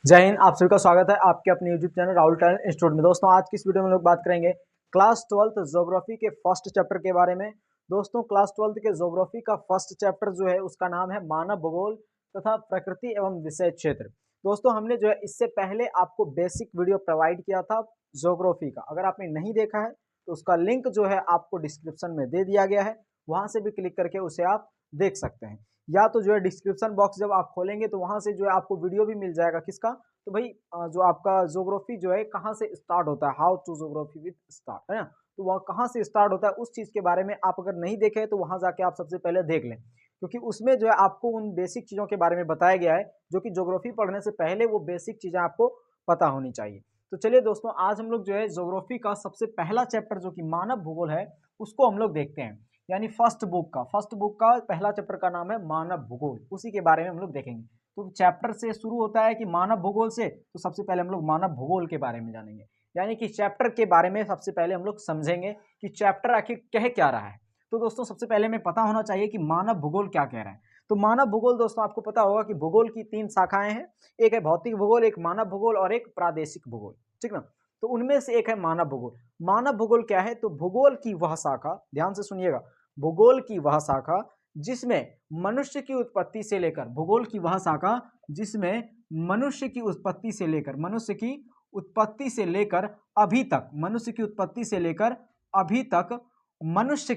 जय हिंद। आप सभी का स्वागत है आपके अपने YouTube channel Rahul talent institute में। दोस्तों आज की इस वीडियो में लोग बात करेंगे क्लास 12th ज्योग्राफी के फर्स्ट चैप्टर के बारे में। दोस्तों क्लास 12th के ज्योग्राफी का फर्स्ट चैप्टर जो है उसका नाम है मानव भूगोल तथा प्रकृति एवं विषय क्षेत्र। दोस्तों हमने जो है इससे पहले आपको बेसिक वीडियो प्रोवाइड किया था ज्योग्राफी का। अगर आपने नहीं देखा है तो उसका लिंक जो है आपको डिस्क्रिप्शन में दे दिया गया है, वहां से भी क्लिक करके उसे आप देख सकते हैं। या तो जो है डिस्क्रिप्शन बॉक्स जब आप खोलेंगे तो वहां से जो है आपको वीडियो भी मिल जाएगा किसका, तो भाई जो आपका ज्योग्राफी जो है कहाँ से स्टार्ट होता है, how to geography with start, है ना। तो वह कहाँ से स्टार्ट होता है उस चीज के बारे में आप अगर नहीं देखे तो वहां जाके आप सबसे पहले देख लें, क्योंकि उसमें जो है आपको उन बेसिक चीजों के बारे में बताया गया है जो कि ज्योग्राफी पढ़ने से पहले वो बेसिक चीजें आपको पता होनी चाहिए। तो चलिए दोस्तों आज हम लोग जो है ज्योग्राफी का सबसे पहला चैप्टर जो कि मानव भूगोल है उसको हम लोग देखते हैं। यानी फर्स्ट बुक का पहला चैप्टर का नाम है मानव भूगोल, उसी के बारे में हम लोग देखेंगे। तो चैप्टर से शुरू होता है कि मानव भूगोल से, तो सबसे पहले हम लोग मानव भूगोल के बारे में जानेंगे। यानी कि चैप्टर के बारे में सबसे पहले हम लोग समझेंगे कि चैप्टर आखिर कह क्या रहा है। तो दोस्तों सबसे पहले हमें पता होना चाहिए कि मानव भूगोल क्या कह रहा है। तो मानव भूगोल दोस्तों आपको पता होगा कि भूगोल की 3 शाखाएं हैं, एक है भौतिक भूगोल, एक मानव भूगोल और एक प्रादेशिक भूगोल, ठीक ना। तो उनमें से एक है मानव भूगोल। मानव भूगोल क्या है, तो भूगोल की वह शाखा, ध्यान से सुनिएगा, भूगोल की वह शाखा जिसमें मनुष्य की उत्पत्ति से लेकर, भूगोल की वह शाखा जिसमें मनुष्य की उत्पत्ति से लेकर, मनुष्य की उत्पत्ति से लेकर अभी तक, मनुष्य की उत्पत्ति से लेकर अभी तक मनुष्य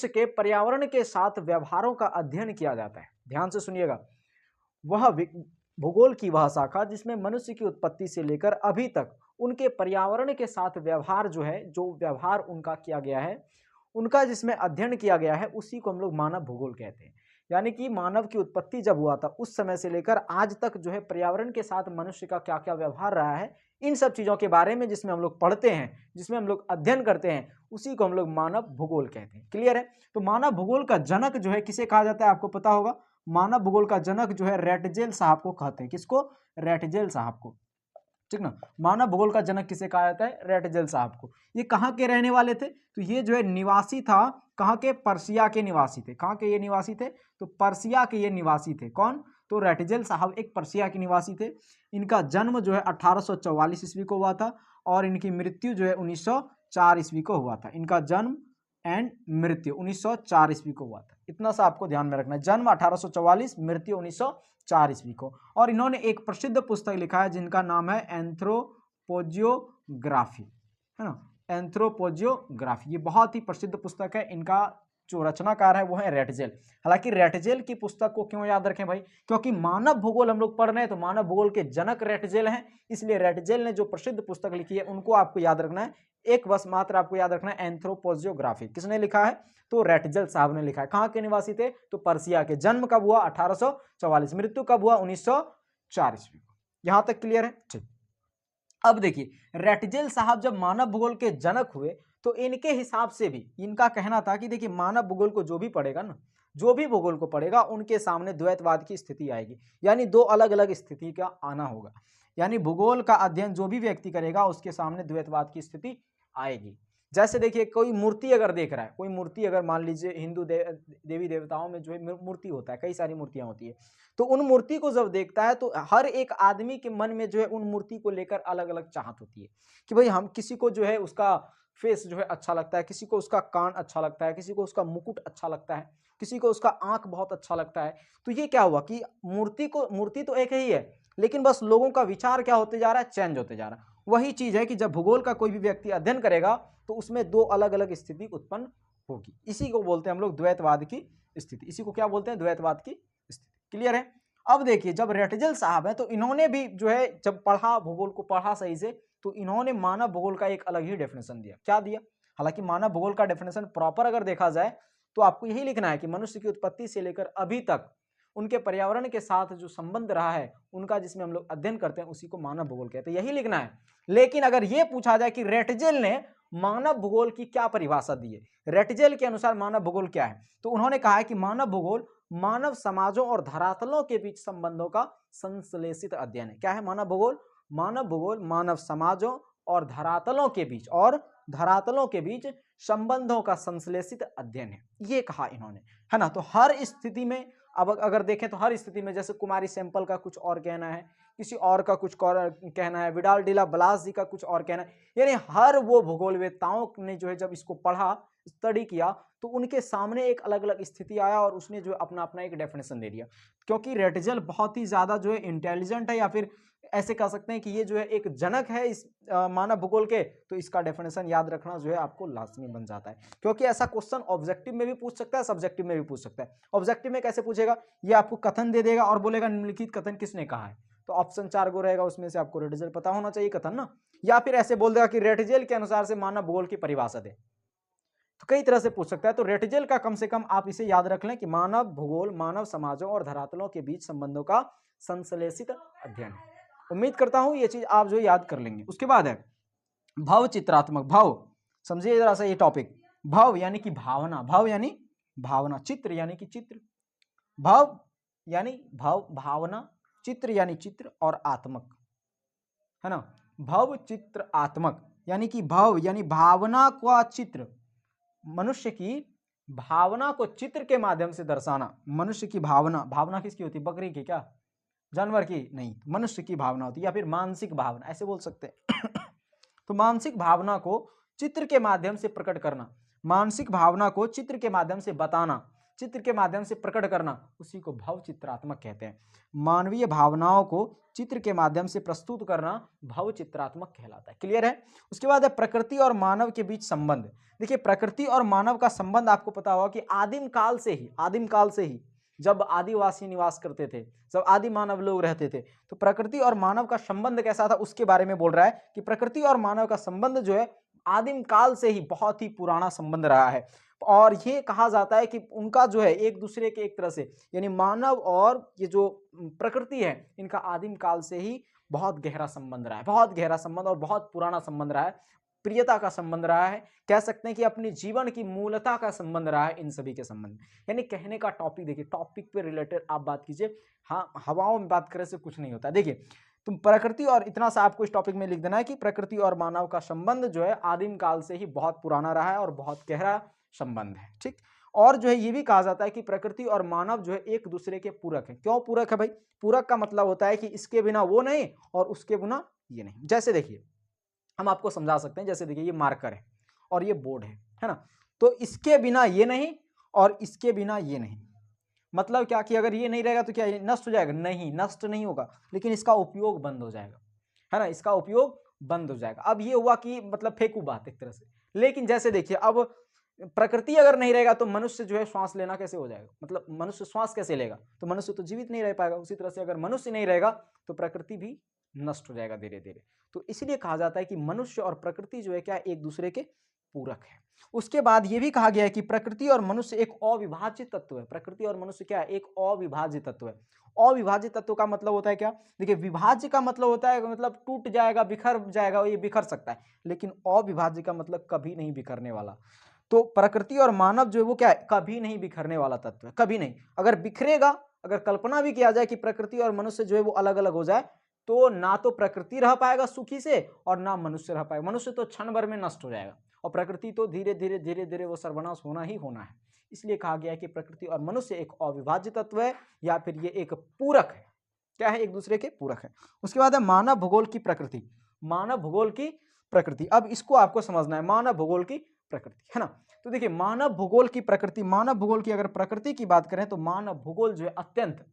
के पर्यावरण के साथ व्यवहारों का अध्ययन किया जाता है। ध्यान से सुनिएगा, वह भूगोल की वह शाखा जिसमें मनुष्य की उत्पत्ति से लेकर अभी तक उनके पर्यावरण के साथ व्यवहार जो है, जो व्यवहार उनका किया गया है, उनका जिसमें अध्ययन किया गया है, उसी को हम लोग मानव भूगोल कहते हैं। यानी कि मानव की उत्पत्ति जब हुआ था उस समय से लेकर आज तक जो है पर्यावरण के साथ मनुष्य का क्या क्या व्यवहार रहा है, इन सब चीजों के बारे में जिसमें हम लोग पढ़ते हैं, जिसमें हम लोग अध्ययन करते हैं, उसी को हम लोग मानव भूगोल कहते हैं। क्लियर है। तो मानव भूगोल का जनक जो है किसे कहा जाता है आपको पता होगा। मानव भूगोल का जनक जो है रेटजेल साहब को कहते हैं। किसको? रेटजेल साहब को, ठीक ना। मानव भूगोल का जनक किसे कहा जाता है? रेटजेल साहब को। ये कहाँ के रहने वाले थे? तो ये जो है निवासी था, कहाँ के? पर्सिया के निवासी थे। कहाँ के ये निवासी थे? तो पर्सिया के ये निवासी थे। कौन? तो रेटजेल साहब एक पर्सिया के निवासी थे। इनका जन्म जो है 1844 ईस्वी को हुआ था और इनकी मृत्यु जो है 1904 ईस्वी को हुआ था। इनका जन्म एंड मृत्यु 1904 ईस्वी को हुआ था। इतना सा आपको ध्यान में रखना है, जन्म 1844, मृत्यु 1904 ईस्वी को। और इन्होंने एक प्रसिद्ध पुस्तक लिखा है जिनका नाम है एंथ्रोपोजियोग्राफी, है ना। एंथ्रोपोजियोग्राफी ये बहुत ही प्रसिद्ध पुस्तक है। इनका जो रचनाकार है वो है रेटजेल। हालांकि रेटजेल की पुस्तक को क्यों याद रखें भाई, क्योंकि मानव भूगोल हम लोग पढ़ रहे हैं तो मानव भूगोल के जनक रेटजेल हैं, इसलिए रेटजेल ने जो प्रसिद्ध पुस्तक लिखी है उनको आपको याद रखना है। एक बस मात्र आपको याद रखना है, एंथ्रोपोजियोग्राफी किसने लिखा है? तो रेटजेल साहब ने लिखा है। कहाँ के निवासी थे? तो पर्सिया के। जन्म कब हुआ? 1844। मृत्यु कब हुआ? 1904 ईस्वी को। यहां तक क्लियर है? ठीक। अब देखिए, रेटजेल साहब जब मानव भूगोल के जनक हुए तो इनके हिसाब से भी इनका कहना था कि देखिए मानव भूगोल को जो भी पढ़ेगा ना, जो भी भूगोल को पढ़ेगा उनके सामने द्वैतवाद की स्थिति आएगी, यानी दो अलग अलग स्थिति का आना होगा। यानी भूगोल का अध्ययन जो भी व्यक्ति करेगा उसके सामने द्वैतवाद की स्थिति आएगी। जैसे देखिए कोई मूर्ति अगर देख रहा है, कोई मूर्ति अगर मान लीजिए हिंदू देवी देवताओं में जो है मूर्ति होता है, कई सारी मूर्तियां होती है, तो उन मूर्ति को जब देखता है तो हर एक आदमी के मन में जो है उन मूर्ति को लेकर अलग अलग चाहत होती है कि भाई हम, किसी को जो है उसका फेस जो है अच्छा लगता है, किसी को उसका कान अच्छा लगता है, किसी को उसका मुकुट अच्छा लगता है, किसी को उसका आंख बहुत अच्छा लगता है। तो ये क्या हुआ कि मूर्ति तो एक ही है, लेकिन बस लोगों का विचार क्या होते जा रहा है? चेंज होते जा रहा है। वही चीज है कि जब भूगोल का कोई भी व्यक्ति अध्ययन करेगा तो उसमें दो अलग अलग स्थिति उत्पन्न होगी। इसी को बोलते हैं हम लोग द्वैतवाद की स्थिति। इसी को क्या बोलते हैं? द्वैतवाद की स्थिति। क्लियर है। अब देखिए जब रेटजेल साहब है तो इन्होंने भी जो है जब पढ़ा, भूगोल को पढ़ा सही से, तो इन्होंने मानव भूगोल का एक अलग ही डेफिनेशन दिया। क्या दिया? हालांकि मानव भूगोल का डेफिनेशन प्रॉपर अगर देखा जाए तो आपको यही लिखना है कि मनुष्य की उत्पत्ति से लेकर अभी तक उनके पर्यावरण के साथ जो संबंध रहा है उनका, जिसमें हम लोग अध्ययन करते हैं, उसी को मानव भूगोल कहते हैं, यही लिखना है। लेकिन अगर यह पूछा जाए कि रेटजेल ने मानव भूगोल की क्या परिभाषा दी है, रेटजेल के अनुसार मानव भूगोल क्या है, तो उन्होंने कहा है कि मानव भूगोल मानव समाजों और धरातलों के बीच संबंधों का संश्लेषित अध्ययन है। क्या है मानव भूगोल? मानव भूगोल मानव समाजों और धरातलों के बीच संबंधों का संश्लेषित अध्ययन है, ये कहा इन्होंने, है ना। तो हर स्थिति में, अब अगर देखें तो हर स्थिति में, जैसे कुमारी सैंपल का कुछ और कहना है किसी और का कुछ कहना है, विडाल डिला ब्लास जी का कुछ और कहना है। यानी हर वो भूगोलवेत्ताओं ने जो है जब इसको पढ़ा, स्टडी किया, तो उनके सामने एक अलग अलग स्थिति आया और उसने जो अपना अपना एक डेफिनेशन दे दिया। क्योंकि रेटजेल बहुत ही ज्यादा जो है इंटेलिजेंट है, या फिर ऐसे कह सकते हैं कि ये जो है एक जनक है इस मानव भूगोल के, तो इसका डेफिनेशन याद रखना जो है आपको लाजमी बन जाता है। क्योंकि ऐसा क्वेश्चन ऑब्जेक्टिव में भी पूछ सकता है, सब्जेक्टिव में भी पूछ सकता है। ऑब्जेक्टिव में कैसे पूछेगा, ये आपको कथन दे देगा और बोलेगा निम्नलिखित कथन किसने कहा है, तो ऑप्शन 4 गो रहेगा, उसमें से आपको रेटजेल पता होना चाहिए कथन ना। या फिर ऐसे बोल देगा कि रेटजेल के अनुसार से मानव भूगोल की परिभाषा दे, तो कई तरह से पूछ सकता है। तो रेटजेल का कम से कम आप इसे याद रख लें कि मानव भूगोल मानव समाजों और धरातलों के बीच संबंधों का संश्लेषित अध्ययन है। उम्मीद करता हूं ये चीज आप जो याद कर लेंगे। उसके बाद है भाव चित्रात्मक। भाव समझिए जरा सा ये टॉपिक। भाव यानी कि भावना, भाव यानी भावना, चित्र यानी कि चित्र, भाव यानी भाव भावना, चित्र यानी चित्र, और आत्मक है ना। भाव चित्र आत्मक यानी कि भाव यानी भावना का चित्र, मनुष्य की भावना को चित्र के माध्यम से दर्शाना। मनुष्य की भावना, भावना किसकी होती है, बकरी की क्या, जानवर की नहीं, मनुष्य की भावना होती है, या फिर मानसिक भावना ऐसे बोल सकते हैं। तो मानसिक भावना को चित्र के माध्यम से प्रकट करना, मानसिक भावना को चित्र के माध्यम से बताना, चित्र के माध्यम से प्रकट करना, उसी को भाव चित्रात्मक कहते हैं। मानवीय भावनाओं को चित्र के माध्यम से प्रस्तुत करना भाव चित्रात्मक कहलाता है। क्लियर है। उसके बाद है प्रकृति और मानव के बीच संबंध। देखिए प्रकृति और मानव का संबंध आपको पता होगा कि आदिम काल से ही जब आदिवासी निवास करते थे, जब आदि मानव लोग रहते थे, तो प्रकृति और मानव का संबंध कैसा था उसके बारे में बोल रहा है कि प्रकृति और मानव का संबंध जो है आदिम काल से ही बहुत ही पुराना संबंध रहा है। और ये कहा जाता है कि उनका जो है एक दूसरे के एक तरह से, यानी मानव और ये जो प्रकृति है, इनका आदिम काल से ही बहुत गहरा संबंध रहा है, बहुत गहरा संबंध और बहुत पुराना संबंध रहा है, प्रियता का संबंध रहा है, कह सकते हैं कि अपने जीवन की मूलता का संबंध रहा है इन सभी के संबंध। यानी कहने का टॉपिक देखिए, टॉपिक पे रिलेटेड आप बात कीजिए। हाँ, हवाओं में बात करने से कुछ नहीं होता। देखिए तुम प्रकृति, और इतना सा आपको इस टॉपिक में लिख देना है कि प्रकृति और मानव का संबंध जो है आदिम काल से ही बहुत पुराना रहा है और बहुत गहरा संबंध है। ठीक। और जो है ये भी कहा जाता है कि प्रकृति और मानव जो है एक दूसरे के पूरक है। क्यों पूरक है भाई, पूरक का मतलब होता है कि इसके बिना वो नहीं और उसके बिना ये नहीं। जैसे देखिए हम आपको समझा सकते हैं, जैसे देखिए ये मार्कर है और ये बोर्ड है ना, तो इसके बिना ये नहीं और इसके बिना ये नहीं। मतलब क्या कि अगर ये नहीं रहेगा तो क्या ये नष्ट हो जाएगा, नहीं नष्ट नहीं होगा, लेकिन इसका उपयोग बंद हो जाएगा, है ना, इसका उपयोग बंद हो जाएगा। अब ये हुआ कि मतलब फेंकू बात एक तरह से। लेकिन जैसे देखिए अब प्रकृति अगर नहीं रहेगा तो मनुष्य जो है श्वास लेना कैसे हो जाएगा, मतलब मनुष्य श्वास कैसे लेगा, तो मनुष्य तो जीवित नहीं रह पाएगा। उसी तरह से अगर मनुष्य नहीं रहेगा तो प्रकृति भी नष्ट हो जाएगा धीरे धीरे। तो इसलिए कहा जाता है कि मनुष्य और प्रकृति जो है क्या एक दूसरे के पूरक है। उसके बाद ये भी कहा गया है कि प्रकृति और मनुष्य एक अविभाज्य तत्व है। प्रकृति और मनुष्य क्या है, एक अविभाज्य तत्व है। अविभाज्य तत्व का मतलब होता है क्या, देखिए विभाज्य का मतलब होता है मतलब टूट जाएगा, बिखर जाएगा, ये बिखर सकता है, लेकिन अविभाज्य का मतलब कभी नहीं बिखरने वाला। तो प्रकृति और मानव जो है वो क्या है, कभी नहीं बिखरने वाला तत्व है, कभी नहीं। अगर बिखरेगा, अगर कल्पना भी किया जाए कि प्रकृति और मनुष्य जो है वो अलग अलग हो जाए, तो ना तो प्रकृति रह पाएगा सुखी से और ना मनुष्य रह पाएगा। मनुष्य तो क्षण भर में नष्ट हो जाएगा और प्रकृति तो धीरे धीरे वो सर्वनाश होना ही होना है। इसलिए कहा गया है कि प्रकृति और मनुष्य एक अविभाज्य तत्व है, या फिर ये एक पूरक है। क्या है, एक दूसरे के पूरक है। उसके बाद है मानव भूगोल की प्रकृति। मानव भूगोल की प्रकृति, अब इसको आपको समझना है, मानव भूगोल की प्रकृति, है ना। तो देखिए मानव भूगोल की प्रकृति, मानव भूगोल की अगर प्रकृति की बात करें तो मानव भूगोल जो है अत्यंत,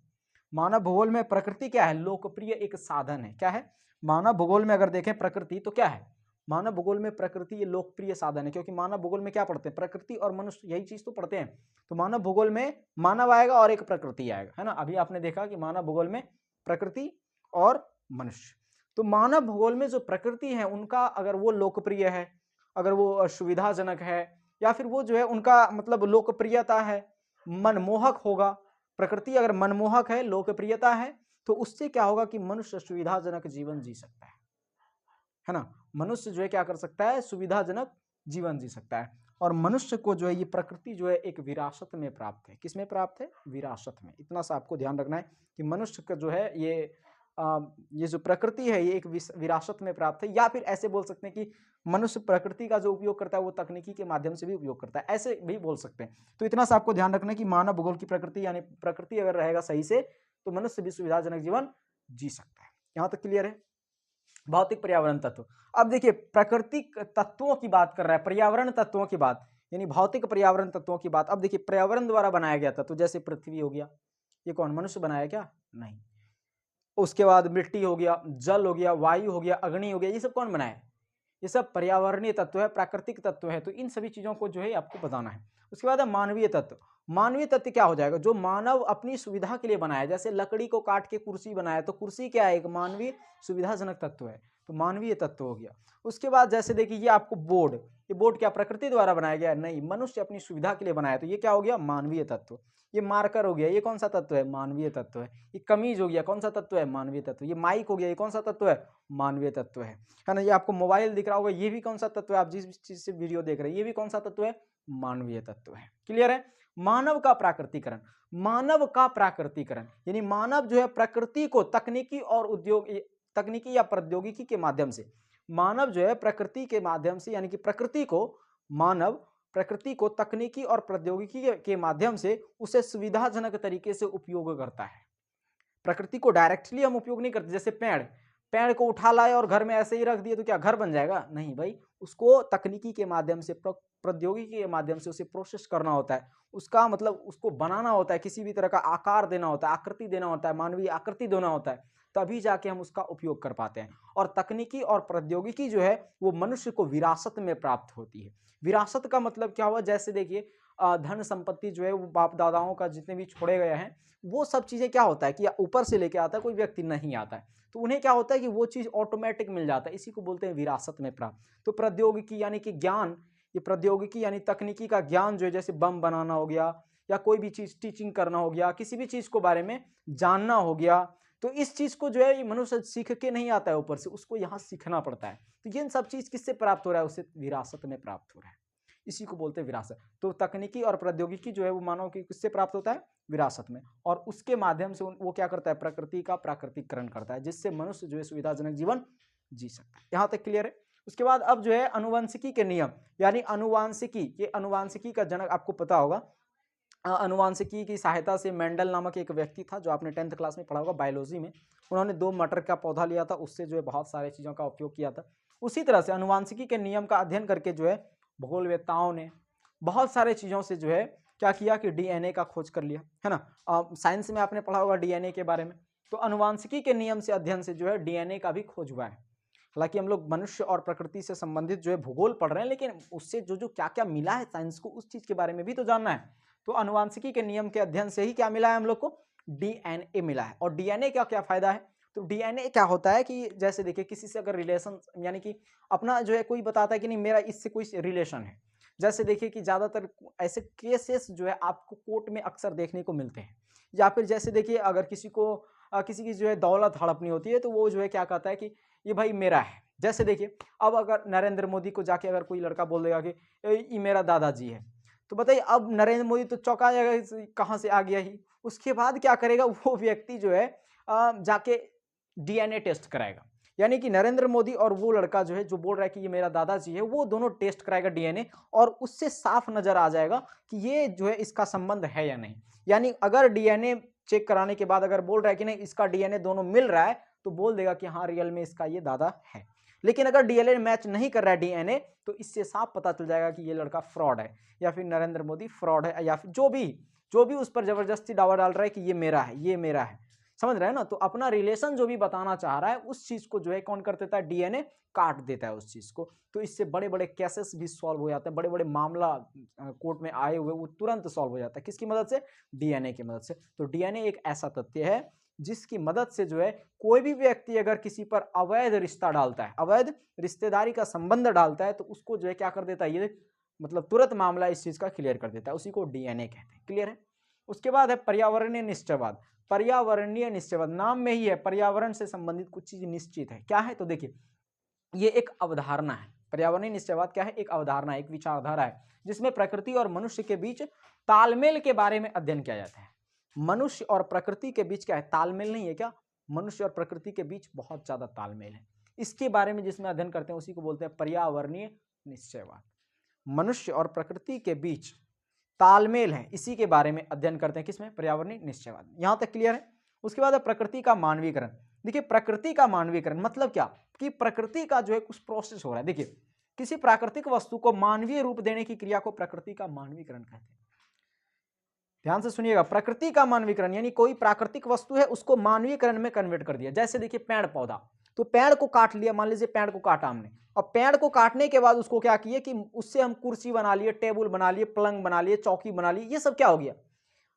मानव भूगोल में प्रकृति क्या है, लोकप्रिय एक साधन है। क्या है, मानव भूगोल में अगर देखें प्रकृति तो क्या है, मानव भूगोल में प्रकृति ये लोकप्रिय साधन है। क्योंकि मानव भूगोल में क्या पढ़ते हैं, प्रकृति और मनुष्य, यही चीज तो पढ़ते हैं। तो मानव भूगोल में मानव आएगा और एक प्रकृति आएगा, है ना। अभी आपने देखा कि मानव भूगोल में प्रकृति और मनुष्य। तो मानव भूगोल में जो प्रकृति है उनका अगर वो लोकप्रिय है, अगर वो सुविधाजनक है, या फिर वो जो है उनका मतलब लोकप्रियता है, मनमोहक होगा। प्रकृति अगर मनमोहक है, लोकप्रियता है, तो उससे क्या होगा कि मनुष्य सुविधाजनक जीवन जी सकता है ना। मनुष्य जो है क्या कर सकता है, सुविधाजनक जीवन जी सकता है। और मनुष्य को जो है ये प्रकृति जो है एक विरासत में प्राप्त है। किस में प्राप्त है, विरासत में। इतना सा आपको ध्यान रखना है कि मनुष्य का जो है ये जो प्रकृति है ये एक विरासत में प्राप्त है। या फिर ऐसे बोल सकते हैं कि मनुष्य प्रकृति का जो उपयोग करता है वो तकनीकी के माध्यम से भी उपयोग करता है, ऐसे भी बोल सकते हैं। तो इतना सा आपको ध्यान रखना है कि मानव भूगोल की प्रकृति यानी प्रकृति अगर रहेगा सही से तो मनुष्य भी सुविधाजनक जीवन जी सकता है। यहाँ तक क्लियर है। भौतिक पर्यावरण तत्व। अब देखिए प्राकृतिक तत्वों की बात कर रहा है, पर्यावरण तत्वों की बात, यानी भौतिक पर्यावरण तत्वों की बात। अब देखिए पर्यावरण द्वारा बनाया गया तत्व, जैसे पृथ्वी हो गया, ये कौन मनुष्य बनाया क्या? नहीं। उसके बाद मिट्टी हो गया, जल हो गया, वायु हो गया, अग्नि हो गया, ये सब कौन बनाया? ये सब पर्यावरणीय तत्व है, प्राकृतिक तत्व है। तो इन सभी चीजों को जो है आपको बताना है। उसके बाद है मानवीय तत्व। मानवीय तत्व क्या हो जाएगा? जो मानव अपनी सुविधा के लिए बनाया, जैसे लकड़ी को काट के कुर्सी बनाया, तो कुर्सी क्या है? एक मानवीय सुविधाजनक तत्व है, तो मानवीय तत्व हो गया। उसके बाद जैसे देखिए ये आपको बोर्ड, ये बोर्ड क्या प्रकृति द्वारा बनाया गया? नहीं, मनुष्य अपनी सुविधा के लिए बनाया, तो ये क्या हो गया? मानवीय तत्व। ये मार्कर हो गया, ये कौन सा तत्व है? मानवीय तत्व है। ये कमीज हो गया, कौन सा तत्व है? मानवीय तत्व। ये माइक हो गया, ये कौन सा तत्व है? मानवीय तत्व है ना। ये आपको मोबाइल दिख रहा होगा, ये भी कौन सा तत्व है? आप जिस चीज से वीडियो देख रहे हैं, ये भी कौन सा तत्व है? मानवीय तत्व है। क्लियर है? मानव का प्राकृतिकरण। मानव का प्राकृतिकरण यानी मानव जो है प्रकृति को तकनीकी और उद्योग, तकनीकी या प्रौद्योगिकी के माध्यम से, मानव जो है प्रकृति के माध्यम से, यानी कि प्रकृति को, मानव प्रकृति को तकनीकी और प्रौद्योगिकी के माध्यम से उसे सुविधाजनक तरीके से उपयोग करता है। प्रकृति को डायरेक्टली हम उपयोग नहीं करते। जैसे पेड़, पेड़ को उठा लाए और घर में ऐसे ही रख दिए तो क्या घर बन जाएगा? नहीं भाई, उसको तकनीकी के माध्यम से, प्रौद्योगिकी के माध्यम से उसे प्रोसेस करना होता है, उसका मतलब उसको बनाना होता है, किसी भी तरह का आकार देना होता है, आकृति देना होता है, मानवीय आकृति देना होता है, तभी जाके हम उसका उपयोग कर पाते हैं। और तकनीकी और प्रौद्योगिकी जो है वो मनुष्य को विरासत में प्राप्त होती है। विरासत का मतलब क्या हुआ? जैसे देखिए धन संपत्ति जो है वो बाप दादाओं का जितने भी छोड़े गए हैं, वो सब चीजें क्या होता है कि ऊपर से लेके आता है, कोई व्यक्ति नहीं आता है, तो उन्हें क्या होता है कि वो चीज ऑटोमेटिक मिल जाता है, इसी को बोलते हैं विरासत में प्राप्त। तो प्रौद्योगिकी यानी कि ज्ञान, ये प्रौद्योगिकी यानी तकनीकी का ज्ञान जो है, जैसे बम बनाना हो गया या कोई भी चीज टीचिंग करना हो गया, किसी भी चीज को बारे में जानना हो गया, तो इस चीज को जो है ये मनुष्य सीख के नहीं आता है ऊपर से, उसको यहाँ सीखना पड़ता है। तो ये सब चीज किससे प्राप्त हो रहा है? उससे विरासत में प्राप्त हो रहा है, इसी को बोलते हैं विरासत। तो तकनीकी और प्रौद्योगिकी जो है वो मानव की किससे प्राप्त होता है? विरासत में। और उसके माध्यम से वो क्या करता है? प्रकृति का प्राकृतिकरण करता है, जिससे मनुष्य जो है सुविधाजनक जीवन जी सकता है। यहाँ तक क्लियर है? उसके बाद अब जो है अनुवंशिकी के नियम, यानी अनुवांशिकी, ये अनुवांशिकी का जनक आपको पता होगा। अनुवांशिकी की सहायता से मेंडल नामक एक व्यक्ति था, जो आपने 10th क्लास में पढ़ा होगा बायोलॉजी में। उन्होंने 2 मटर का पौधा लिया था, उससे जो है बहुत सारी चीज़ों का उपयोग किया था। उसी तरह से अनुवांशिकी के नियम का अध्ययन करके जो है भूगोलवेत्ताओं ने बहुत सारे चीज़ों से जो है क्या किया कि डीएनए का खोज कर लिया, है ना। साइंस में आपने पढ़ा होगा डीएनए के बारे में। तो अनुवांशिकी के नियम से अध्ययन से जो है डीएनए का भी खोज हुआ है। हालांकि हम लोग मनुष्य और प्रकृति से संबंधित जो है भूगोल पढ़ रहे हैं, लेकिन उससे जो जो क्या क्या मिला है साइंस को, उस चीज के बारे में भी तो जानना है। तो अनुवांशिकी के नियम के अध्ययन से ही क्या मिला है हम लोग को? डीएनए मिला है। और डीएनए का क्या फायदा है? तो डीएनए क्या होता है कि जैसे देखिए किसी से अगर रिलेशन, यानी कि अपना जो है कोई बताता है कि नहीं मेरा इससे कोई रिलेशन है। जैसे देखिए कि ज्यादातर ऐसे केसेस जो है आपको कोर्ट में अक्सर देखने को मिलते हैं। या फिर जैसे देखिए अगर किसी को किसी की जो है दौलत हड़पनी होती है, तो वो जो है क्या कहता है कि ये भाई मेरा है। जैसे देखिए अब अगर नरेंद्र मोदी को जाके अगर कोई लड़का बोल देगा कि ये मेरा दादाजी है, तो बताइए अब नरेंद्र मोदी तो चौंका जाएगा, कहाँ से आ गया ही। उसके बाद क्या करेगा वो व्यक्ति जो है जाके डीएनए टेस्ट कराएगा। यानी कि नरेंद्र मोदी और वो लड़का जो है जो बोल रहा है कि ये मेरा दादाजी है, वो दोनों टेस्ट कराएगा डीएनए, और उससे साफ नजर आ जाएगा कि ये जो है इसका संबंध है या नहीं। यानी अगर डीएनए चेक कराने के बाद अगर बोल रहा है कि नहीं इसका डीएनए दोनों मिल रहा है, तो बोल देगा कि हाँ रियल में इसका ये दादा है। लेकिन अगर डीएनए मैच नहीं कर रहा है डीएनए, तो इससे साफ पता चल जाएगा कि ये लड़का फ्रॉड है, या फिर नरेंद्र मोदी फ्रॉड है, या फिर जो भी उस पर जबरदस्ती दावा डाल रहा है कि ये मेरा है, ये मेरा है। समझ रहे हैं ना। तो अपना रिलेशन जो भी बताना चाह रहा है उस चीज को जो है कौन कर देता है? डीएनए काट देता है उस चीज को। तो इससे बड़े बड़े केसेस भी सॉल्व हो जाते हैं, बड़े बड़े मामला कोर्ट में आए हुए वो तुरंत सॉल्व हो जाता है। किसकी मदद से? डीएनए की मदद से। तो डीएनए एक ऐसा तथ्य है जिसकी मदद से जो है कोई भी व्यक्ति अगर किसी पर अवैध रिश्ता डालता है, अवैध रिश्तेदारी का संबंध डालता है, तो उसको जो है क्या कर देता है? ये मतलब तुरंत मामला इस चीज का क्लियर कर देता है, उसी को डीएनए कहते हैं। क्लियर है? उसके बाद है पर्यावरणीय निश्चयवाद। पर्यावरणीय निश्चयवाद नाम में ही है, पर्यावरण से संबंधित कुछ चीज निश्चित है। क्या है? तो देखिए ये एक अवधारणा है। पर्यावरणीय निश्चयवाद क्या है? एक अवधारणा, एक विचारधारा है जिसमें प्रकृति और मनुष्य के बीच तालमेल के बारे में अध्ययन किया जाता है। मनुष्य और प्रकृति के बीच क्या है? तालमेल नहीं है क्या? मनुष्य और प्रकृति के बीच बहुत ज्यादा तालमेल है। इसके बारे में जिसमें अध्ययन करते हैं उसी को बोलते हैं पर्यावरणीय निश्चयवाद। मनुष्य और प्रकृति के बीच तालमेल है, इसी के बारे में अध्ययन करते हैं। किसमें? पर्यावरणीय निश्चयवाद। यहां तक क्लियर है? उसके बाद प्रकृति का मानवीकरण। देखिए प्रकृति का मानवीकरण मतलब क्या कि प्रकृति का जो है कुछ प्रोसेस हो रहा है। देखिए किसी प्राकृतिक वस्तु को मानवीय रूप देने की क्रिया को प्रकृति का मानवीकरण कहते हैं। ध्यान से सुनिएगा, प्रकृति का मानवीकरण यानी कोई प्राकृतिक वस्तु है उसको मानवीकरण में कन्वर्ट कर दिया। जैसे देखिए पेड़ पौधा, तो पेड़ को काट लिया, मान लीजिए पेड़ को काटा हमने, और पेड़ को काटने के बाद उसको क्या किए कि उससे हम कुर्सी बना लिए, टेबल बना लिए, पलंग बना लिए, चौकी बना लिए, ये सब क्या हो गया,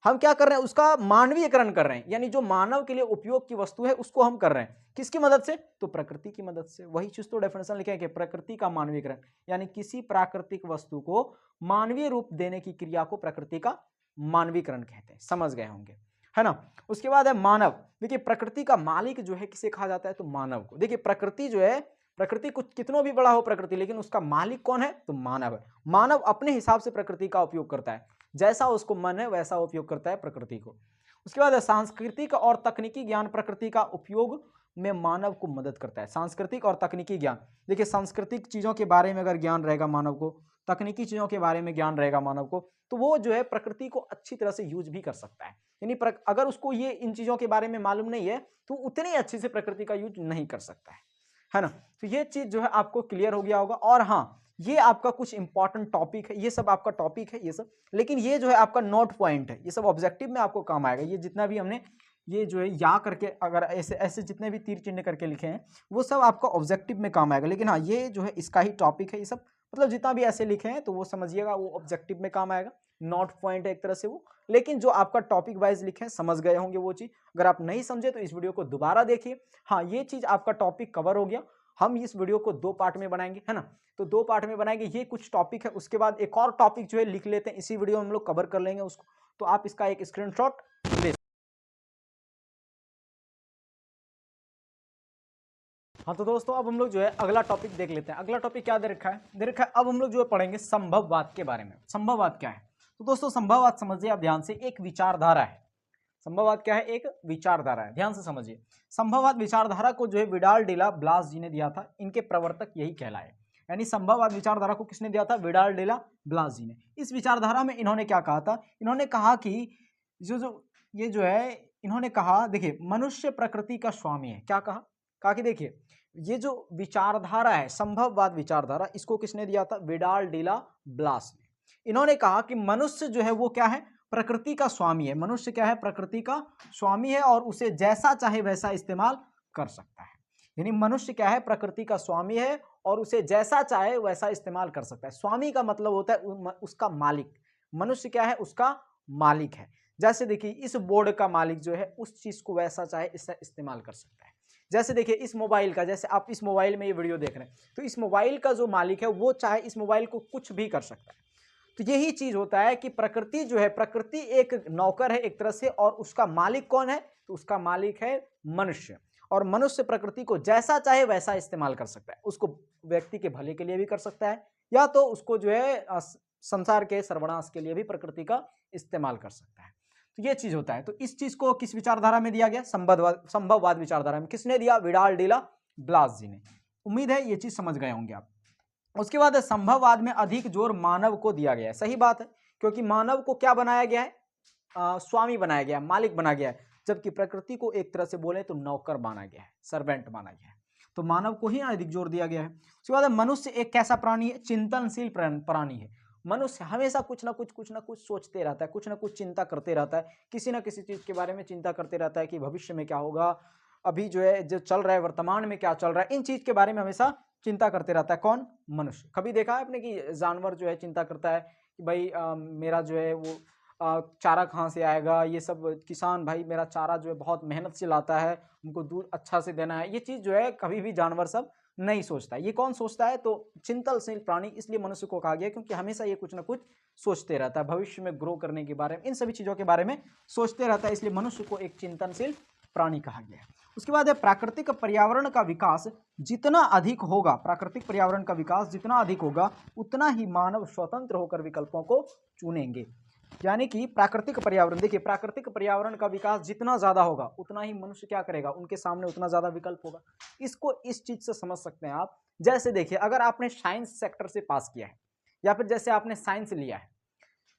हम क्या कर रहे हैं, उसका मानवीयकरण कर रहे हैं, यानी जो मानव के लिए उपयोग की वस्तु है उसको हम कर रहे हैं, किसकी मदद से, तो प्रकृति की मदद से। वही चीज तो डेफिनेशन लिखे कि प्रकृति का मानवीयकरण यानी किसी प्राकृतिक वस्तु को मानवीय रूप देने की क्रिया को प्रकृति का मानवीकरण कहते हैं, समझ गए होंगे, है ना। उसके बाद है मानव। देखिए प्रकृति का मालिक जो है किसे कहा जाता है, तो मानव को। देखिए प्रकृति जो है, प्रकृति कुछ कितनों भी बड़ा हो प्रकृति, लेकिन उसका मालिक कौन है, तो मानव है। मानव अपने हिसाब से प्रकृति का उपयोग करता है, जैसा उसको मन है वैसा उपयोग करता है प्रकृति को। उसके बाद सांस्कृतिक और तकनीकी ज्ञान प्रकृति का उपयोग में मानव को मदद करता है। सांस्कृतिक और तकनीकी ज्ञान, देखिए सांस्कृतिक चीजों के बारे में अगर ज्ञान रहेगा मानव को, तकनीकी चीजों के बारे में ज्ञान रहेगा मानव को, तो वो जो है प्रकृति को अच्छी तरह से यूज भी कर सकता है। यानी अगर उसको ये इन चीजों के बारे में मालूम नहीं है तो उतनी अच्छी से प्रकृति का यूज नहीं कर सकता है ना। तो ये चीज जो है आपको क्लियर हो गया होगा। और हाँ, ये आपका कुछ इंपॉर्टेंट टॉपिक है, ये सब आपका टॉपिक है ये सब, लेकिन ये जो है आपका नोट पॉइंट है, ये सब ऑब्जेक्टिव में आपको काम आएगा। ये जितना भी हमने ये जो है या करके अगर ऐसे ऐसे जितने भी तीर चिन्ह करके लिखे हैं वो सब आपका ऑब्जेक्टिव में काम आएगा। लेकिन हाँ, ये जो है इसका ही टॉपिक है, ये सब मतलब जितना भी ऐसे लिखे हैं तो वो समझिएगा वो ऑब्जेक्टिव में काम आएगा, नोट पॉइंट है एक तरह से वो। लेकिन जो आपका टॉपिक वाइज लिखे हैं समझ गए होंगे वो चीज। अगर आप नहीं समझे तो इस वीडियो को दोबारा देखिए। हाँ, ये चीज आपका टॉपिक कवर हो गया। हम इस वीडियो को 2 पार्ट में बनाएंगे, है ना। तो 2 पार्ट में बनाएंगे, ये कुछ टॉपिक है, उसके बाद एक और टॉपिक जो है लिख लेते हैं, इसी वीडियो में हम लोग कवर कर लेंगे उसको। तो आप इसका एक स्क्रीनशॉट ले। हाँ तो दोस्तों अब हम लोग जो है अगला टॉपिक देख लेते हैं। अगला टॉपिक क्या दे रखा है, दे रखा है अब हम लोग जो है पढ़ेंगे संभववाद के बारे में। संभववाद क्या है, तो दोस्तों संभववाद समझिए आप ध्यान से, एक विचारधारा है। संभववाद क्या है, एक विचारधारा है, ध्यान से समझिए। संभववाद विचारधारा को जो है विडाल डेला ब्लास जी ने दिया था, इनके प्रवर्तक यही कहलाए। यानी संभववाद विचारधारा को किसने दिया था, विडाल डेला ब्लास जी ने। इस विचारधारा में इन्होंने क्या कहा था, इन्होंने कहा कि ये जो है इन्होंने कहा, देखिए मनुष्य प्रकृति का स्वामी है। क्या कहा कि देखिए ये जो विचारधारा है संभववाद विचारधारा, इसको किसने दिया था, विडाल डेला ब्लास ने। इन्होंने कहा कि मनुष्य जो है वो क्या है, प्रकृति का स्वामी है। मनुष्य क्या है, प्रकृति का स्वामी है और उसे जैसा चाहे वैसा इस्तेमाल कर सकता है। यानी मनुष्य क्या है, प्रकृति का स्वामी है और उसे जैसा चाहे वैसा इस्तेमाल कर सकता है। स्वामी का मतलब होता है उसका मालिक। मनुष्य क्या है, उसका मालिक है। जैसे देखिए इस बोर्ड का मालिक जो है उस चीज को वैसा चाहे इससे इस्तेमाल कर सकता है। जैसे देखिए इस मोबाइल का, जैसे आप इस मोबाइल में ये वीडियो देख रहे हैं, तो इस मोबाइल का जो मालिक है वो चाहे इस मोबाइल को कुछ भी कर सकता है। तो यही चीज होता है कि प्रकृति जो है, प्रकृति एक नौकर है एक तरह से, और उसका मालिक कौन है, तो उसका मालिक है मनुष्य। और मनुष्य प्रकृति को जैसा चाहे वैसा इस्तेमाल कर सकता है। उसको व्यक्ति के भले के लिए भी कर सकता है, या तो उसको जो है संसार के सर्वनाश के लिए भी प्रकृति का इस्तेमाल कर सकता है। तो ये चीज होता है। तो इस चीज को किस विचारधारा में दिया गया, संभववाद विचारधारा में। किसने दिया, विडाल डेला ब्लास जी ने। उम्मीद है ये चीज समझ गए होंगे आप। उसके बाद संभववाद में अधिक जोर मानव को दिया गया है। सही बात है, क्योंकि मानव को क्या बनाया गया है, स्वामी बनाया गया है, मालिक बनाया गया है। जबकि प्रकृति को एक तरह से बोले तो नौकर माना गया है, सर्वेंट माना गया है। तो मानव को ही अधिक जोर दिया गया है। उसके बाद मनुष्य एक कैसा प्राणी है, चिंतनशील प्राणी है। मनुष्य हमेशा कुछ ना कुछ सोचते रहता है, कुछ ना कुछ चिंता करते रहता है, किसी ना किसी चीज के बारे में चिंता करते रहता है कि भविष्य में क्या होगा, अभी जो है जो चल रहा है वर्तमान में क्या चल रहा है, इन चीज के बारे में हमेशा चिंता करते रहता है। कौन, मनुष्य। कभी देखा है आपने कि जानवर जो है चिंता करता है कि भाई मेरा जो है वो चारा कहाँ से आएगा, ये सब किसान भाई मेरा चारा जो है बहुत मेहनत से लाता है, उनको दूध अच्छा से देना है, ये चीज जो है कभी भी जानवर सब नहीं सोचता है। ये कौन सोचता है, तो चिंतनशील प्राणी इसलिए मनुष्य को कहा गया क्योंकि हमेशा ये कुछ ना कुछ सोचते रहता है, भविष्य में ग्रो करने के बारे में, इन सभी चीजों के बारे में सोचते रहता है, इसलिए मनुष्य को एक चिंतनशील प्राणी कहा गया है। उसके बाद है प्राकृतिक पर्यावरण का विकास जितना अधिक होगा, प्राकृतिक पर्यावरण का विकास जितना अधिक होगा उतना ही मानव स्वतंत्र होकर विकल्पों को चुनेंगे। यानी कि प्राकृतिक पर्यावरण, देखिए प्राकृतिक पर्यावरण का विकास जितना ज्यादा होगा उतना ही मनुष्य क्या करेगा, उनके सामने उतना ज्यादा विकल्प होगा। इसको इस चीज से समझ सकते हैं आप। जैसे देखिए अगर आपने साइंस सेक्टर से पास किया है या फिर जैसे आपने साइंस लिया है,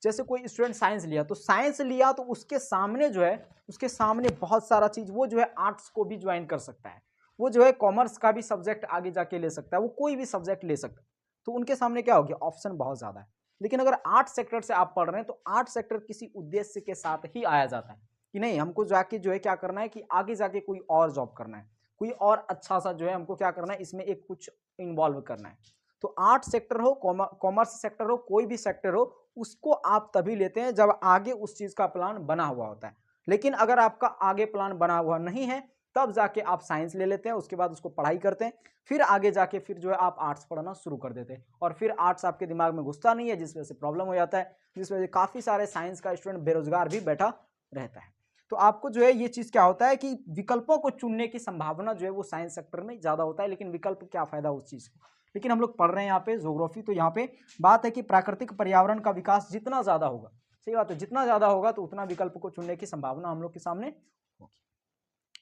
जैसे कोई स्टूडेंट साइंस लिया तो साइंस लिया तो उसके सामने जो है, उसके सामने बहुत सारा चीज, वो जो है आर्ट्स को भी ज्वाइन कर सकता है, वो जो है कॉमर्स का भी सब्जेक्ट आगे जाके ले सकता है, वो कोई भी सब्जेक्ट ले सकता है। तो उनके सामने क्या हो गया, ऑप्शन बहुत ज्यादा है। लेकिन अगर आर्ट सेक्टर से आप पढ़ रहे हैं तो आर्ट सेक्टर किसी उद्देश्य के साथ ही आया जाता है कि नहीं हमको जाके जो है क्या करना है कि आगे जाके कोई और जॉब करना है, कोई और अच्छा सा जो है हमको क्या करना है, इसमें एक कुछ इन्वॉल्व करना है। तो आर्ट सेक्टर हो, कॉमर्स सेक्टर हो, कोई भी सेक्टर हो, उसको आप तभी लेते हैं जब आगे उस चीज का प्लान बना हुआ होता है। लेकिन अगर आपका आगे प्लान बना हुआ नहीं है तब जाके आप साइंस ले लेते हैं, उसके बाद उसको पढ़ाई करते हैं, फिर आगे जाके फिर जो है आप आर्ट्स पढ़ना शुरू कर देते हैं, और फिर आर्ट्स आपके दिमाग में घुसता नहीं है, जिस वजह से प्रॉब्लम हो जाता है, जिस वजह से काफी सारे साइंस का स्टूडेंट बेरोजगार भी बैठा रहता है। तो आपको जो है ये चीज क्या होता है कि विकल्पों को चुनने की संभावना जो है वो साइंस सेक्टर में ज्यादा होता है, लेकिन विकल्प क्या फायदा उस चीज को। लेकिन हम लोग पढ़ रहे हैं यहाँ पे ज्योग्राफी, तो यहाँ पे बात है कि प्राकृतिक पर्यावरण का विकास जितना ज्यादा होगा, सही बात है, जितना ज्यादा होगा तो उतना विकल्प को चुनने की संभावना हम लोग के सामने होगी।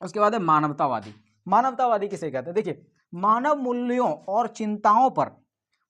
उसके बाद है मानवतावादी। मानवतावादी किसे कहते हैं, देखिए मानव मूल्यों और चिंताओं पर,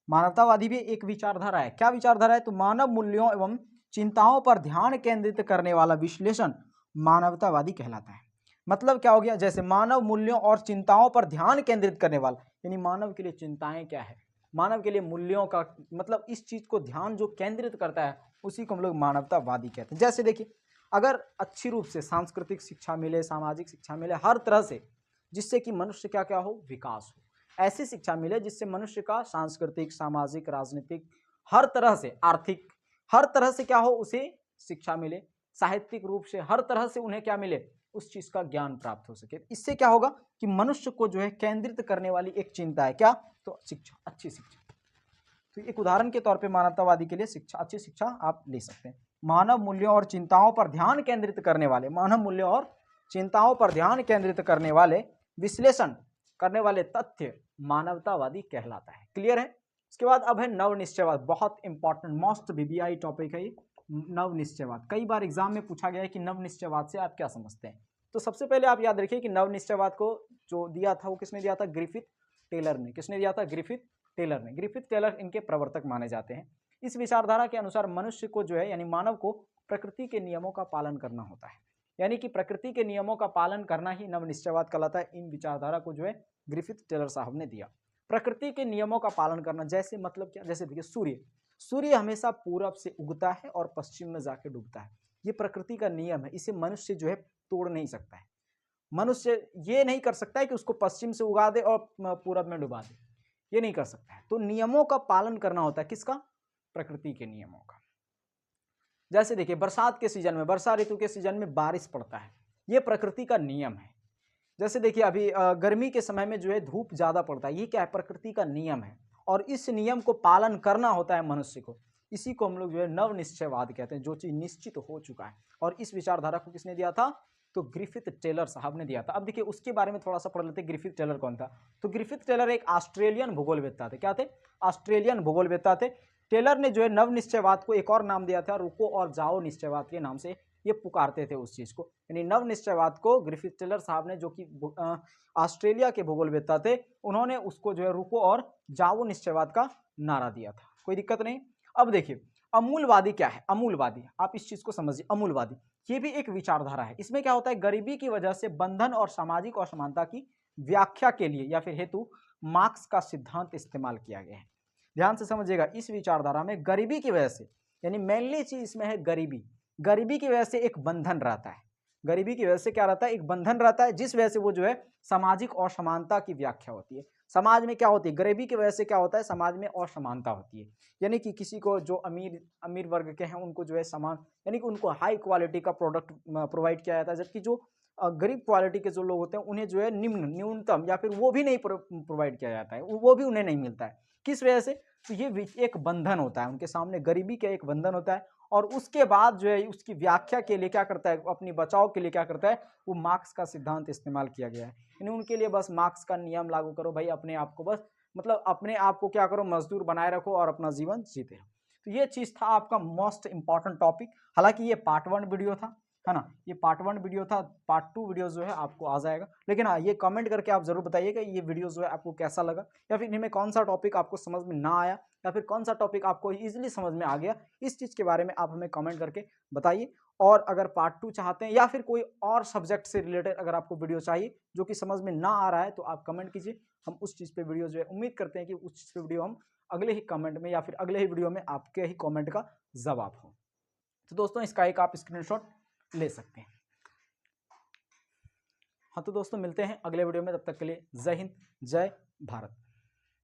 मानवतावादी भी एक विचारधारा है, क्या विचारधारा है, तो मानव मूल्यों एवं चिंताओं पर ध्यान केंद्रित करने वाला विश्लेषण मानवतावादी कहलाता है। मतलब क्या हो गया, जैसे मानव मूल्यों और चिंताओं पर ध्यान केंद्रित करने वाला, यानी मानव के लिए चिंताएं क्या है, मानव के लिए मूल्यों का मतलब इस चीज को ध्यान जो केंद्रित करता है उसी को हम लोग मानवतावादी कहते हैं। जैसे देखिए अगर अच्छी रूप से सांस्कृतिक शिक्षा मिले, सामाजिक शिक्षा मिले, हर तरह से जिससे कि मनुष्य क्या क्या हो, विकास हो, ऐसी शिक्षा मिले जिससे मनुष्य का सांस्कृतिक, सामाजिक, राजनीतिक, हर तरह से, आर्थिक, हर तरह से क्या हो उसे शिक्षा मिले, साहित्यिक रूप से हर तरह से उन्हें क्या मिले, उस चीज का ज्ञान प्राप्त हो सके। इससे क्या होगा कि मनुष्य को जो है केंद्रित करने वाली एक चिंता है क्या, तो शिक्षा, अच्छी शिक्षा। तो एक उदाहरण के तौर पे मानवतावादी के लिए शिक्षा, अच्छी शिक्षा आप ले सकते हैं। मानव मूल्यों और चिंताओं पर ध्यान केंद्रित करने वाले, मानव मूल्यों और चिंताओं पर ध्यान केंद्रित करने वाले, विश्लेषण करने वाले तथ्य मानवतावादी कहलाता है। क्लियर है। इसके बाद अब है नवनिश्चयवाद, बहुत इंपॉर्टेंट मोस्ट वीवीआई टॉपिक है ये नवनिश्चयवाद। कई बार एग्जाम में पूछा गया है कि नवनिश्चयवाद से आप क्या समझते हैं। तो सबसे पहले आप याद रखिए कि नवनिश्चयवाद को जो दिया था वो किसने दिया था, ग्रिफिथ टेलर ने। किसने दिया था, ग्रिफिथ टेलर ने। ग्रिफिथ टेलर इनके प्रवर्तक माने जाते हैं। इस विचारधारा के अनुसार मनुष्य को जो है यानी मानव को प्रकृति के नियमों का पालन करना होता है, यानी कि प्रकृति के नियमों का पालन करना ही नवनिश्चयवाद कहलाता है। इन विचारधारा को जो है ग्रिफिथ टेलर साहब ने दिया। प्रकृति के नियमों का पालन करना जैसे मतलब क्या, जैसे देखिए सूर्य हमेशा पूरब से उगता है और पश्चिम में जाके डूबता है, ये प्रकृति का नियम है, इसे मनुष्य जो है तोड़ नहीं सकता है। मनुष्य ये नहीं कर सकता है कि उसको पश्चिम से उगा दे और पूरब में डुबा दे, ये नहीं कर सकता है। तो नियमों का पालन करना होता है, किसका, प्रकृति के नियमों का। जैसे देखिए बरसात के सीजन में, वर्षा ऋतु के सीजन में बारिश पड़ता है, ये प्रकृति का नियम है। जैसे देखिए अभी गर्मी के समय में जो है धूप ज्यादा पड़ता है, ये क्या है, प्रकृति का नियम है, और इस नियम को पालन करना होता है मनुष्य को। इसी को हम लोग जो है नवनिश्चयवाद कहते हैं, जो चीज निश्चित हो चुका है। और इस विचारधारा को किसने दिया था, तो ग्रिफिथ टेलर साहब ने दिया था। अब देखिए उसके बारे में थोड़ा सा पढ़ लेते हैं, ग्रिफिथ टेलर कौन था। तो ग्रिफिथ टेलर एक ऑस्ट्रेलियन भूगोलवेत्ता थे। क्या थे, ऑस्ट्रेलियन भूगोलवेत्ता थे। टेलर ने जो है नवनिश्चयवाद को एक और नाम दिया था, रुको और जाओ निश्चयवाद के नाम से ये पुकारते थे उस चीज को। यानी नवनिश्चयवाद को ग्रिफिथ टेलर साहब ने, जो कि ऑस्ट्रेलिया के भूगोलवेत्ता थे, उन्होंने उसको जो है रुको और जाओ निश्चयवाद का नारा दिया था। कोई दिक्कत नहीं। अब देखिए अमूलवादी क्या है, अमूलवादी, आप इस चीज को समझिए। अमूलवादी ये भी एक विचारधारा है। इसमें क्या होता है, गरीबी की वजह से बंधन और सामाजिक असमानता की व्याख्या के लिए या फिर हेतु मार्क्स का सिद्धांत इस्तेमाल किया गया है। ध्यान से समझिएगा, इस विचारधारा में गरीबी की वजह से, यानी मेनली चीज इसमें है गरीबी, गरीबी की वजह से एक बंधन रहता है। गरीबी की वजह से क्या रहता है, एक बंधन रहता है, जिस वजह से वो जो है सामाजिक असमानता की व्याख्या होती है। समाज में क्या होती है, गरीबी की वजह से क्या होता है, समाज में असमानता होती है। यानी कि किसी को जो अमीर वर्ग के हैं उनको जो है समान, यानी कि उनको हाई क्वालिटी का प्रोडक्ट प्रोवाइड किया जाता है, जबकि जो गरीब क्वालिटी के जो लोग होते हैं उन्हें जो है न्यूनतम या फिर वो भी नहीं प्रोवाइड किया जाता है, वो भी उन्हें नहीं मिलता है। किस वजह से, तो ये एक बंधन होता है उनके सामने, गरीबी का एक बंधन होता है। और उसके बाद जो है उसकी व्याख्या के लिए क्या करता है, अपनी बचाव के लिए क्या करता है, वो मार्क्स का सिद्धांत इस्तेमाल किया गया है। यानी उनके लिए बस मार्क्स का नियम लागू करो भाई, अपने आप को बस मतलब अपने आप को क्या करो, मजदूर बनाए रखो और अपना जीवन जीते रहो। तो ये चीज था आपका मोस्ट इंपॉर्टेंट टॉपिक। हालांकि ये पार्ट 1 वीडियो था, है ना। ये पार्ट 1 वीडियो था, पार्ट 2 वीडियो जो है आपको आ जाएगा। लेकिन हाँ, ये कमेंट करके आप जरूर बताइएगा ये वीडियो जो है आपको कैसा लगा, या फिर इनमें कौन सा टॉपिक आपको समझ में ना आया, या फिर कौन सा टॉपिक आपको इजीली समझ में आ गया। इस चीज़ के बारे में आप हमें कमेंट करके बताइए। और अगर पार्ट 2 चाहते हैं या फिर कोई और सब्जेक्ट से रिलेटेड अगर आपको वीडियो चाहिए जो कि समझ में ना आ रहा है, तो आप कमेंट कीजिए, हम उस चीज़ पे वीडियो जो है उम्मीद करते हैं कि उस चीज़ पे वीडियो हम अगले ही कमेंट में या फिर अगले ही वीडियो में आपके ही कमेंट का जवाब हो। तो दोस्तों इसका एक आप स्क्रीनशॉट ले सकते हैं। हाँ तो दोस्तों मिलते हैं अगले वीडियो में, तब तक के लिए जय हिंद, जय भारत।